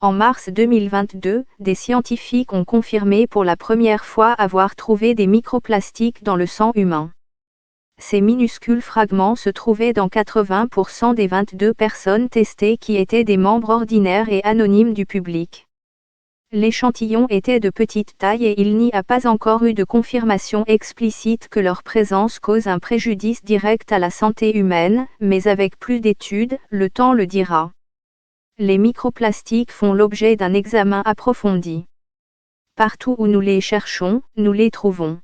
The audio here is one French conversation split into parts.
En mars 2022, des scientifiques ont confirmé pour la première fois avoir trouvé des microplastiques dans le sang humain. Ces minuscules fragments se trouvaient dans 80% des 22 personnes testées qui étaient des membres ordinaires et anonymes du public. L'échantillon était de petite taille et il n'y a pas encore eu de confirmation explicite que leur présence cause un préjudice direct à la santé humaine, mais avec plus d'études, le temps le dira. Les microplastiques font l'objet d'un examen approfondi. Partout où nous les cherchons, nous les trouvons.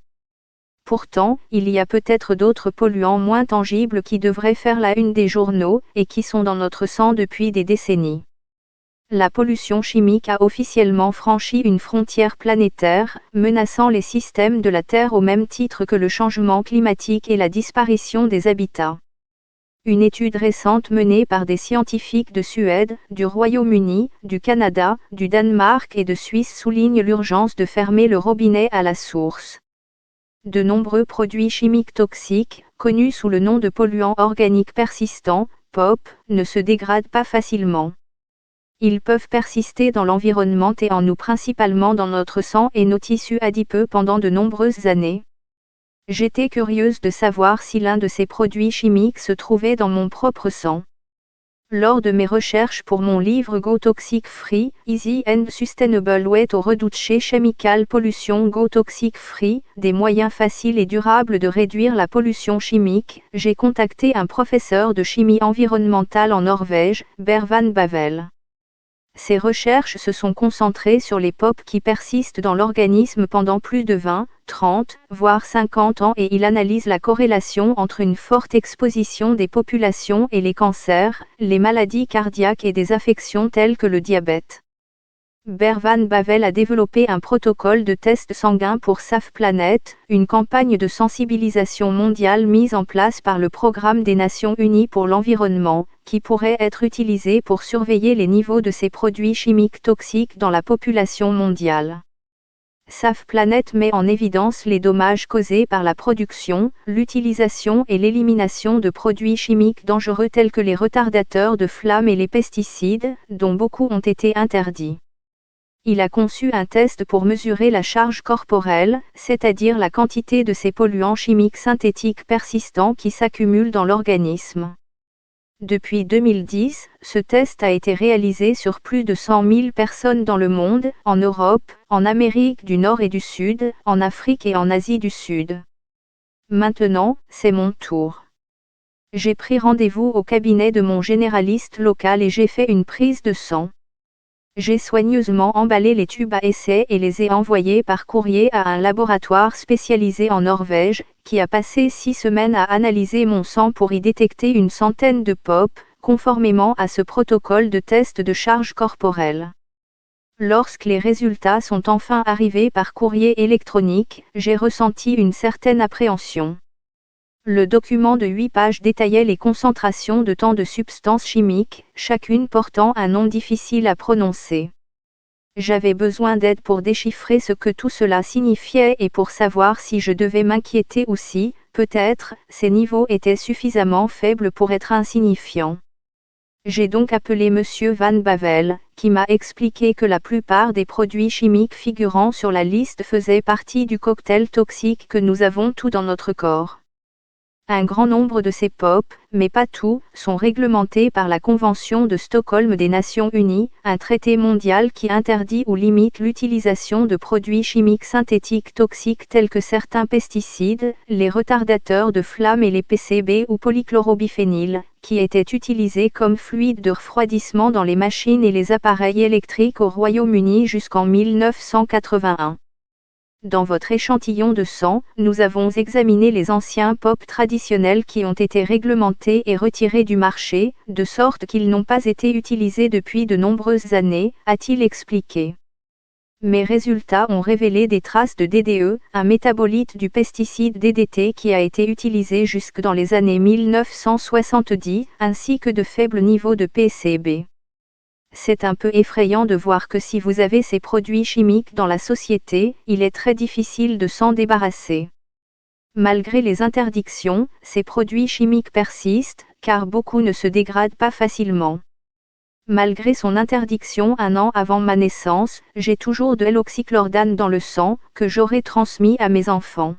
Pourtant, il y a peut-être d'autres polluants moins tangibles qui devraient faire la une des journaux, et qui sont dans notre sang depuis des décennies. La pollution chimique a officiellement franchi une frontière planétaire, menaçant les systèmes de la Terre au même titre que le changement climatique et la disparition des habitats. Une étude récente menée par des scientifiques de Suède, du Royaume-Uni, du Canada, du Danemark et de Suisse souligne l'urgence de fermer le robinet à la source. De nombreux produits chimiques toxiques, connus sous le nom de polluants organiques persistants, POP, ne se dégradent pas facilement. Ils peuvent persister dans l'environnement et en nous, principalement dans notre sang et nos tissus adipeux pendant de nombreuses années. J'étais curieuse de savoir si l'un de ces produits chimiques se trouvait dans mon propre sang. Lors de mes recherches pour mon livre Go Toxic Free, Easy and Sustainable Way to Reduce Chemical Pollution Go Toxic Free, des moyens faciles et durables de réduire la pollution chimique, j'ai contacté un professeur de chimie environnementale en Norvège, Bervan Bavel. Ses recherches se sont concentrées sur les POP qui persistent dans l'organisme pendant plus de 20, 30, voire 50 ans et il analyse la corrélation entre une forte exposition des populations et les cancers, les maladies cardiaques et des affections telles que le diabète. Bervan Bavel a développé un protocole de test sanguin pour Safe Planet, une campagne de sensibilisation mondiale mise en place par le Programme des Nations Unies pour l'environnement, qui pourrait être utilisé pour surveiller les niveaux de ces produits chimiques toxiques dans la population mondiale. Safe Planet met en évidence les dommages causés par la production, l'utilisation et l'élimination de produits chimiques dangereux tels que les retardateurs de flammes et les pesticides, dont beaucoup ont été interdits. Il a conçu un test pour mesurer la charge corporelle, c'est-à-dire la quantité de ces polluants chimiques synthétiques persistants qui s'accumulent dans l'organisme. Depuis 2010, ce test a été réalisé sur plus de 100 000 personnes dans le monde, en Europe, en Amérique du Nord et du Sud, en Afrique et en Asie du Sud. Maintenant, c'est mon tour. J'ai pris rendez-vous au cabinet de mon généraliste local et j'ai fait une prise de sang. J'ai soigneusement emballé les tubes à essai et les ai envoyés par courrier à un laboratoire spécialisé en Norvège, qui a passé 6 semaines à analyser mon sang pour y détecter une centaine de POP, conformément à ce protocole de test de charge corporelle. Lorsque les résultats sont enfin arrivés par courrier électronique, j'ai ressenti une certaine appréhension. Le document de 8 pages détaillait les concentrations de tant de substances chimiques, chacune portant un nom difficile à prononcer. J'avais besoin d'aide pour déchiffrer ce que tout cela signifiait et pour savoir si je devais m'inquiéter ou si, peut-être, ces niveaux étaient suffisamment faibles pour être insignifiants. J'ai donc appelé Monsieur Van Bavel, qui m'a expliqué que la plupart des produits chimiques figurant sur la liste faisaient partie du cocktail toxique que nous avons tous dans notre corps. Un grand nombre de ces POP, mais pas tous, sont réglementés par la Convention de Stockholm des Nations Unies, un traité mondial qui interdit ou limite l'utilisation de produits chimiques synthétiques toxiques tels que certains pesticides, les retardateurs de flammes et les PCB ou polychlorobiphényle, qui étaient utilisés comme fluide de refroidissement dans les machines et les appareils électriques au Royaume-Uni jusqu'en 1981. Dans votre échantillon de sang, nous avons examiné les anciens POP traditionnels qui ont été réglementés et retirés du marché, de sorte qu'ils n'ont pas été utilisés depuis de nombreuses années, a-t-il expliqué. Mes résultats ont révélé des traces de DDE, un métabolite du pesticide DDT qui a été utilisé jusque dans les années 1970, ainsi que de faibles niveaux de PCB. C'est un peu effrayant de voir que si vous avez ces produits chimiques dans la société, il est très difficile de s'en débarrasser. Malgré les interdictions, ces produits chimiques persistent, car beaucoup ne se dégradent pas facilement. Malgré son interdiction un an avant ma naissance, j'ai toujours de l'oxychlordane dans le sang, que j'aurais transmis à mes enfants.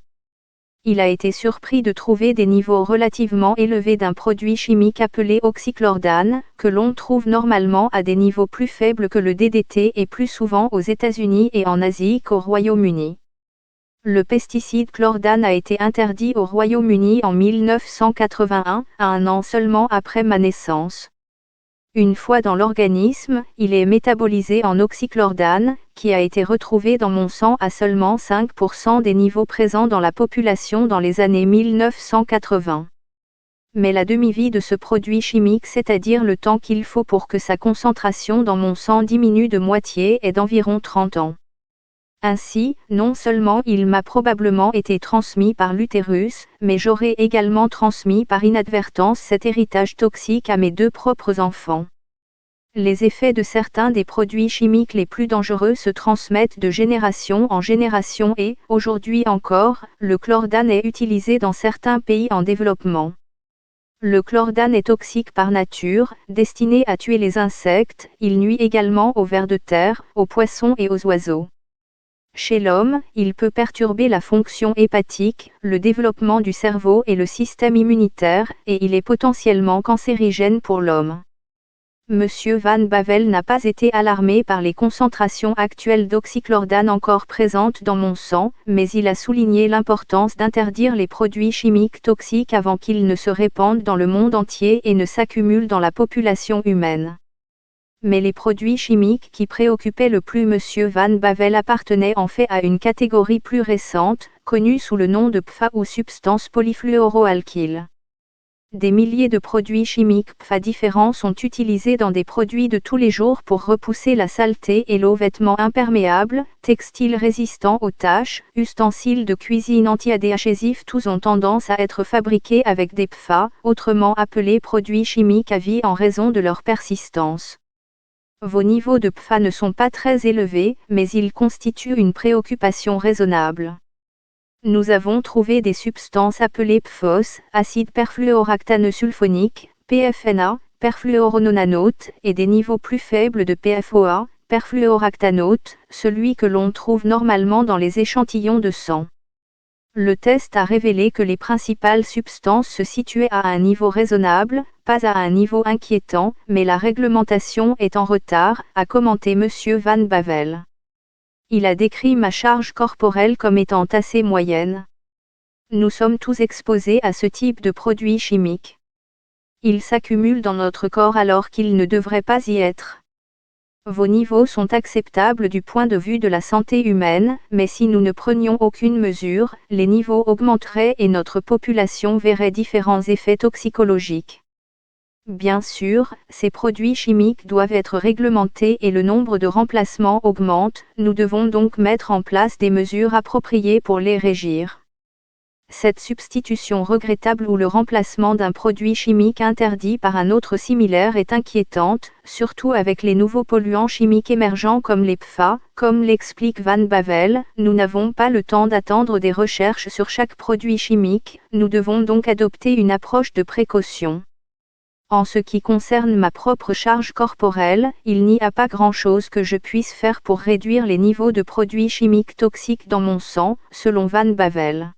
Il a été surpris de trouver des niveaux relativement élevés d'un produit chimique appelé oxychlordane, que l'on trouve normalement à des niveaux plus faibles que le DDT et plus souvent aux États-Unis et en Asie qu'au Royaume-Uni. Le pesticide chlordane a été interdit au Royaume-Uni en 1981, un an seulement après ma naissance. Une fois dans l'organisme, il est métabolisé en oxychlordane, qui a été retrouvé dans mon sang à seulement 5% des niveaux présents dans la population dans les années 1980. Mais la demi-vie de ce produit chimique, c'est-à-dire le temps qu'il faut pour que sa concentration dans mon sang diminue de moitié, est d'environ 30 ans. Ainsi, non seulement il m'a probablement été transmis par l'utérus, mais j'aurais également transmis par inadvertance cet héritage toxique à mes deux propres enfants. Les effets de certains des produits chimiques les plus dangereux se transmettent de génération en génération et, aujourd'hui encore, le chlordane est utilisé dans certains pays en développement. Le chlordane est toxique par nature, destiné à tuer les insectes, il nuit également aux vers de terre, aux poissons et aux oiseaux. Chez l'homme, il peut perturber la fonction hépatique, le développement du cerveau et le système immunitaire, et il est potentiellement cancérigène pour l'homme. Monsieur Van Bavel n'a pas été alarmé par les concentrations actuelles d'oxychlordane encore présentes dans mon sang, mais il a souligné l'importance d'interdire les produits chimiques toxiques avant qu'ils ne se répandent dans le monde entier et ne s'accumulent dans la population humaine. Mais les produits chimiques qui préoccupaient le plus Monsieur Van Bavel appartenaient en fait à une catégorie plus récente, connue sous le nom de PFA ou substances polyfluoroalkyles. Des milliers de produits chimiques PFA différents sont utilisés dans des produits de tous les jours pour repousser la saleté et l'eau, vêtements imperméables, textiles résistants aux taches, ustensiles de cuisine anti-adhésifs, tous ont tendance à être fabriqués avec des PFA, autrement appelés produits chimiques à vie en raison de leur persistance. Vos niveaux de PFA ne sont pas très élevés, mais ils constituent une préoccupation raisonnable. Nous avons trouvé des substances appelées PFOS, acide perfluoroctane sulfonique, PFNA, perfluorononanote, et des niveaux plus faibles de PFOA, perfluoroctanote, celui que l'on trouve normalement dans les échantillons de sang. Le test a révélé que les principales substances se situaient à un niveau raisonnable, pas à un niveau inquiétant, mais la réglementation est en retard, a commenté Monsieur Van Bavel. Il a décrit ma charge corporelle comme étant assez moyenne. Nous sommes tous exposés à ce type de produits chimiques. Ils s'accumulent dans notre corps alors qu'ils ne devraient pas y être. Vos niveaux sont acceptables du point de vue de la santé humaine, mais si nous ne prenions aucune mesure, les niveaux augmenteraient et notre population verrait différents effets toxicologiques. Bien sûr, ces produits chimiques doivent être réglementés et le nombre de remplacements augmente, nous devons donc mettre en place des mesures appropriées pour les régir. Cette substitution regrettable ou le remplacement d'un produit chimique interdit par un autre similaire est inquiétante, surtout avec les nouveaux polluants chimiques émergents comme les PFA, comme l'explique Van Bavel, nous n'avons pas le temps d'attendre des recherches sur chaque produit chimique, nous devons donc adopter une approche de précaution. En ce qui concerne ma propre charge corporelle, il n'y a pas grand-chose que je puisse faire pour réduire les niveaux de produits chimiques toxiques dans mon sang, selon Van Bavel.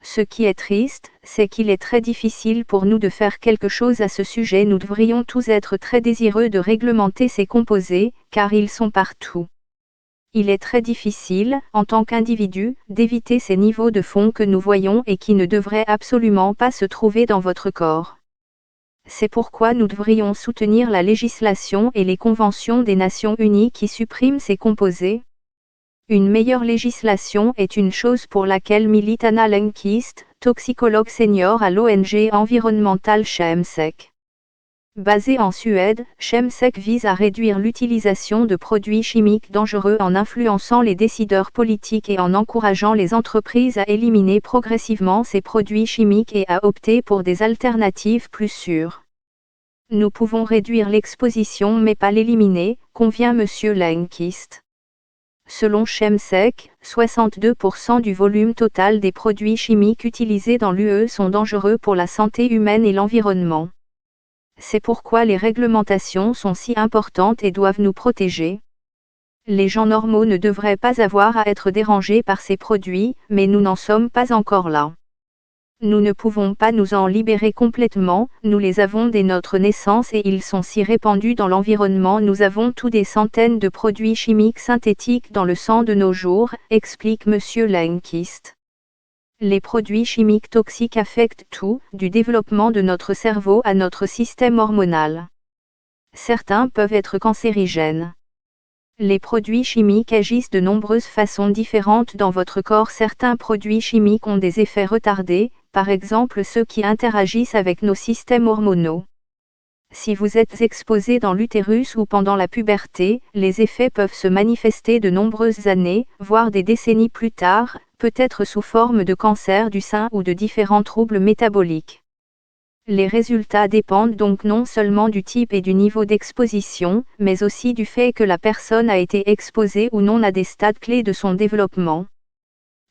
Ce qui est triste, c'est qu'il est très difficile pour nous de faire quelque chose à ce sujet. Nous devrions tous être très désireux de réglementer ces composés, car ils sont partout. Il est très difficile, en tant qu'individu, d'éviter ces niveaux de fond que nous voyons et qui ne devraient absolument pas se trouver dans votre corps. C'est pourquoi nous devrions soutenir la législation et les conventions des Nations Unies qui suppriment ces composés. Une meilleure législation est une chose pour laquelle milite Anna Lundqvist, toxicologue senior à l'ONG environnementale Chemsec. Basée en Suède, Chemsec vise à réduire l'utilisation de produits chimiques dangereux en influençant les décideurs politiques et en encourageant les entreprises à éliminer progressivement ces produits chimiques et à opter pour des alternatives plus sûres. Nous pouvons réduire l'exposition mais pas l'éliminer, convient Monsieur Lundqvist. Selon Chemsec, 62% du volume total des produits chimiques utilisés dans l'UE sont dangereux pour la santé humaine et l'environnement. C'est pourquoi les réglementations sont si importantes et doivent nous protéger. Les gens normaux ne devraient pas avoir à être dérangés par ces produits, mais nous n'en sommes pas encore là. Nous ne pouvons pas nous en libérer complètement, nous les avons dès notre naissance et ils sont si répandus dans l'environnement. Nous avons tous des centaines de produits chimiques synthétiques dans le sang de nos jours, explique M. Lindqvist. Les produits chimiques toxiques affectent tout, du développement de notre cerveau à notre système hormonal. Certains peuvent être cancérigènes. Les produits chimiques agissent de nombreuses façons différentes dans votre corps. Certains produits chimiques ont des effets retardés, par exemple ceux qui interagissent avec nos systèmes hormonaux. Si vous êtes exposé dans l'utérus ou pendant la puberté, les effets peuvent se manifester de nombreuses années, voire des décennies plus tard, peut-être sous forme de cancer du sein ou de différents troubles métaboliques. Les résultats dépendent donc non seulement du type et du niveau d'exposition, mais aussi du fait que la personne a été exposée ou non à des stades clés de son développement.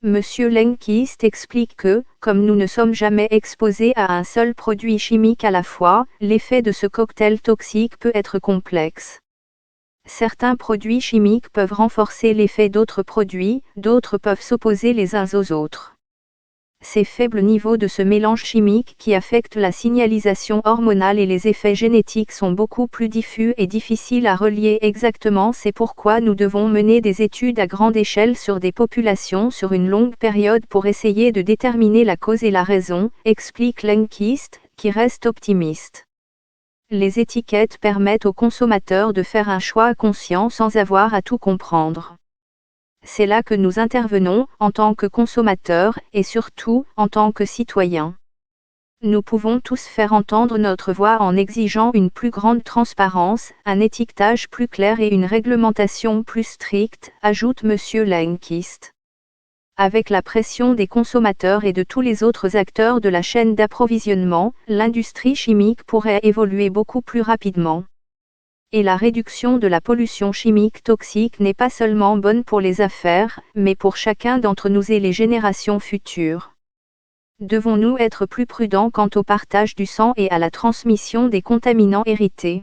M. Lindqvist explique que, comme nous ne sommes jamais exposés à un seul produit chimique à la fois, l'effet de ce cocktail toxique peut être complexe. Certains produits chimiques peuvent renforcer l'effet d'autres produits, d'autres peuvent s'opposer les uns aux autres. Ces faibles niveaux de ce mélange chimique qui affectent la signalisation hormonale et les effets génétiques sont beaucoup plus diffus et difficiles à relier exactement. C'est pourquoi nous devons mener des études à grande échelle sur des populations sur une longue période pour essayer de déterminer la cause et la raison, explique Lindqvist, qui reste optimiste. Les étiquettes permettent aux consommateurs de faire un choix conscient sans avoir à tout comprendre. C'est là que nous intervenons, en tant que consommateurs, et surtout, en tant que citoyens. Nous pouvons tous faire entendre notre voix en exigeant une plus grande transparence, un étiquetage plus clair et une réglementation plus stricte, ajoute M. Lindqvist. Avec la pression des consommateurs et de tous les autres acteurs de la chaîne d'approvisionnement, l'industrie chimique pourrait évoluer beaucoup plus rapidement. Et la réduction de la pollution chimique toxique n'est pas seulement bonne pour les affaires, mais pour chacun d'entre nous et les générations futures. Devons-nous être plus prudents quant au partage du sang et à la transmission des contaminants hérités?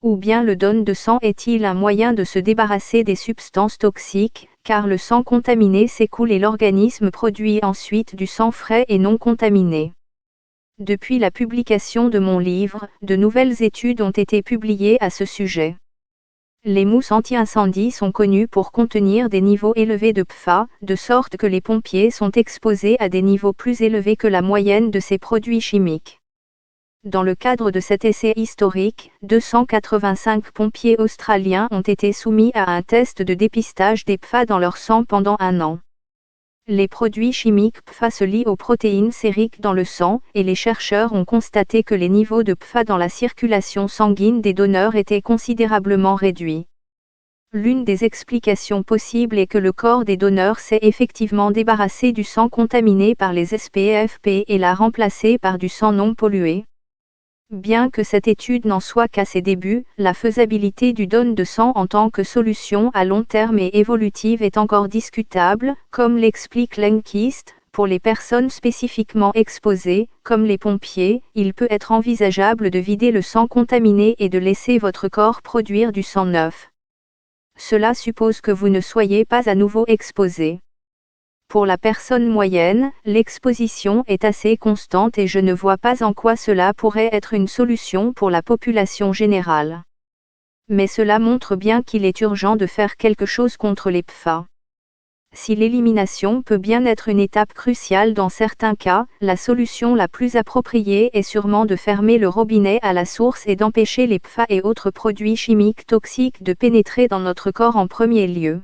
Ou bien le don de sang est-il un moyen de se débarrasser des substances toxiques, car le sang contaminé s'écoule et l'organisme produit ensuite du sang frais et non contaminé? Depuis la publication de mon livre, de nouvelles études ont été publiées à ce sujet. Les mousses anti-incendie sont connues pour contenir des niveaux élevés de PFAS, de sorte que les pompiers sont exposés à des niveaux plus élevés que la moyenne de ces produits chimiques. Dans le cadre de cet essai historique, 285 pompiers australiens ont été soumis à un test de dépistage des PFAS dans leur sang pendant 1 an. Les produits chimiques PFAS se lient aux protéines sériques dans le sang, et les chercheurs ont constaté que les niveaux de PFAS dans la circulation sanguine des donneurs étaient considérablement réduits. L'une des explications possibles est que le corps des donneurs s'est effectivement débarrassé du sang contaminé par les SPFP et l'a remplacé par du sang non pollué. Bien que cette étude n'en soit qu'à ses débuts, la faisabilité du don de sang en tant que solution à long terme et évolutive est encore discutable, comme l'explique Lindqvist. Pour les personnes spécifiquement exposées, comme les pompiers, il peut être envisageable de vider le sang contaminé et de laisser votre corps produire du sang neuf. Cela suppose que vous ne soyez pas à nouveau exposé. Pour la personne moyenne, l'exposition est assez constante et je ne vois pas en quoi cela pourrait être une solution pour la population générale. Mais cela montre bien qu'il est urgent de faire quelque chose contre les PFAS. Si l'élimination peut bien être une étape cruciale dans certains cas, la solution la plus appropriée est sûrement de fermer le robinet à la source et d'empêcher les PFAS et autres produits chimiques toxiques de pénétrer dans notre corps en premier lieu.